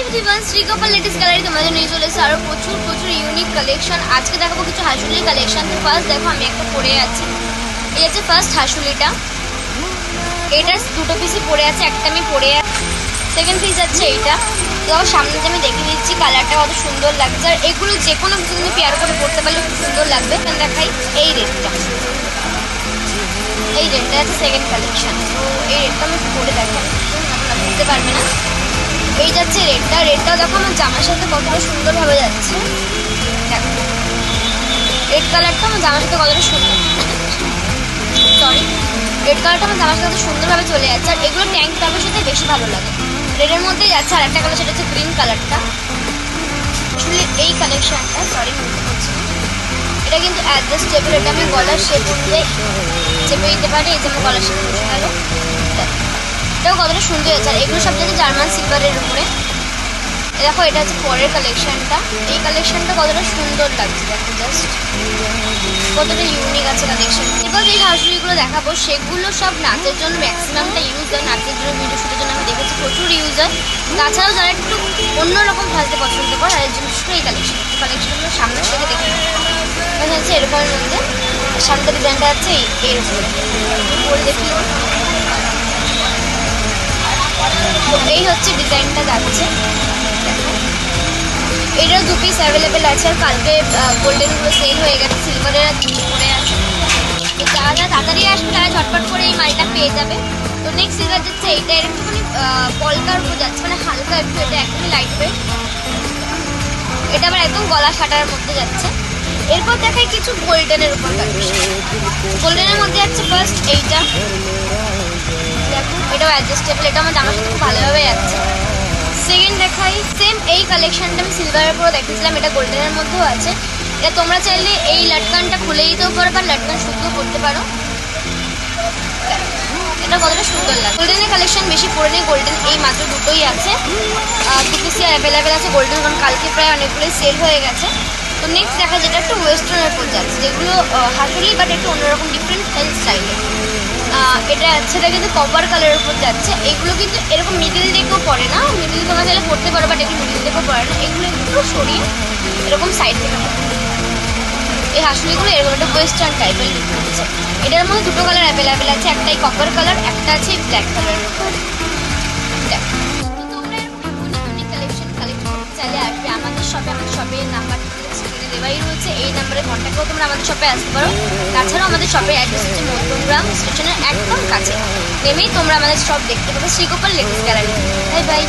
Everyone, Shrigopal ladies gallery তোমাদের নিয়ে চলে এসেছে আরও প্রচুর ইউনিক কালেকশন। আজকে দেখাবো কিছু হাসুলির কালেকশন। তো ফার্স্ট দেখো আমি একটা পরে আছি, এই হচ্ছে ফার্স্ট হাসুলিটা। এটার দুটো পিসই পরে আছে, একটা আমি পরে আছি। সেকেন্ড পিস আছে এইটা। তো সামনে আমি দেখে দিচ্ছি কালারটা কত সুন্দর লাগছে। আর এগুলো যে কোনো কিছু তুমি পেয়ার করে পরতে পারলে খুব সুন্দর লাগবে। দেখাই এই রেডটা, এই রেডটা আছে সেকেন্ড কালেকশন। তো এই রেডটা আমি পরে দেখাই, বুঝতে পারবে না। এই যাচ্ছে রেডটাও দেখো আমার জামার সাথে কতটা সুন্দরভাবে যাচ্ছে। দেখো রেড কালারটা আমার জামার সাথে কতটা সুন্দর, সরি রেড কালারটা আমার জামার সাথে সুন্দরভাবে চলে যাচ্ছে। আর এগুলো ট্যাঙ্ক টপের সাথে বেশি ভালো লাগে। রেডের মধ্যেই যাচ্ছে আর একটা কালার, সেটা হচ্ছে গ্রিন কালারটা। আসলে এই কালেকশনটা সরি বলতে পারছি না, এটা কিন্তু অ্যাডজাস্টেবল। এটা আমি গলার শেপ অনুযায়ী চেপে দিতে পারি। এই যে আমার গলার শেপ বসে গেল, এটাও কতটা সুন্দর হয়েছে। আর এগুলো সব জায়গায় জার্মান সিলভারের উপরে। দেখো এটা হচ্ছে পরের কালেকশনটা। এই কালেকশনটা কতটা সুন্দর লাগছে, দেখো জাস্ট কতটা ইউনিক আছে কালেকশন। এবার যে হাউসগুলো দেখাবো সেগুলো সব নাচের জন্য ম্যাক্সিমামটা ইউজ হয়। নাচের জন্য, ভিডিও শুটের জন্য আমি দেখেছি প্রচুর ইউজ হয়। তাছাড়াও যারা একটু অন্যরকম সাজতে পছন্দ করে তাদের জন্য এই কালেকশনগুলো সামনের থেকে দেখে হচ্ছে এরকমের মধ্যে। সামনের ডিজাইনটা আছে এর উপরে পরে দেখি। তো এই হচ্ছে ডিজাইনটা যাচ্ছে। এটার দু পিস অ্যাভেলেবেল আছে। আর কালকে গোল্ডেনগুলো সেল হয়ে গেছে, সিলভারের পরে আছে। তো যারা তাড়াতাড়ি আসবে তারা ঝটপট করে এই মালটা পেয়ে যাবে। তো নেক্সট সিলভার যাচ্ছে এইটা, একটুখানি পলকার উপর যাচ্ছে, মানে হালকা একটু, এটা একদমই লাইট ওয়েট। এটা আবার একদম গলা ফাটার মধ্যে যাচ্ছে। এরপর দেখাই কিছু গোল্ডেনের উপর কালেকশন। গোল্ডেনের মধ্যে যাচ্ছে ফার্স্ট এইটা, দেখো এটাও অ্যাডজাস্টেবল। এটা আমার জামার সাথে খুব ভালোভাবে যাচ্ছে। সেকেন্ড দেখাই সেম এই কালেকশনটা আমি সিলভারের উপরও দেখেছিলাম, এটা গোল্ডেনের মধ্যেও আছে। এটা তোমরা চাইলে এই লাটকানটা খুলে দিতেও পারো বা লাটকান শুদ্ধও করতে পারো। এটা কতটা সুন্দর লাগে। গোল্ডেনের কালেকশন বেশি পরে নেই, গোল্ডেন এই মাত্র দুটোই আছে। দু পিসি অ্যাভেলেবেল আছে গোল্ডেন, কারণ কালকে প্রায় অনেকগুলোই সেল হয়ে গেছে। তো নেক্সট দেখা যেটা একটু ওয়েস্টার্নের উপর যাচ্ছে, যেগুলো হাসুলি বাট একটু অন্যরকম ডিফারেন্ট স্টাইলে। এটা সেটা কিন্তু কপার কালারের উপর যাচ্ছে। এগুলো কিন্তু এরকম মিডিল দিকেও পড়ে না, মিডিল তোমরা চাইলে পড়তে পারো, বাট এগুলো মিডিল দিকেও পড়ে না। এগুলো একটু সরিয়ে এরকম সাইড থেকে এই হাসুলিগুলো এরকম একটা ওয়েস্টার্ন টাইপের আছে। এটার মধ্যে দুটো কালার অ্যাভেলেবেল আছে, একটাই কপার কালার, একটা আছে ব্ল্যাক কালারের উপর। তোমরা এরকম ইউনিক কালেকশন কালেক্ট করতে চাইলে আসবে আমাদের শপে। আমাদের শপের নাম্বার দেওয়াই রয়েছে, এই নাম্বারে কন্ট্যাক্ট করে তোমরা আমাদের শপে আসতে পারো। তাছাড়াও আমাদের শপের অ্যাড্রেস হচ্ছে মধ্যমগ্রাম স্টেশনের একদম কাছে। নেমেই তোমরা আমাদের শপ দেখতে পাবে, Shrigopal ladies gallery. Bye bye.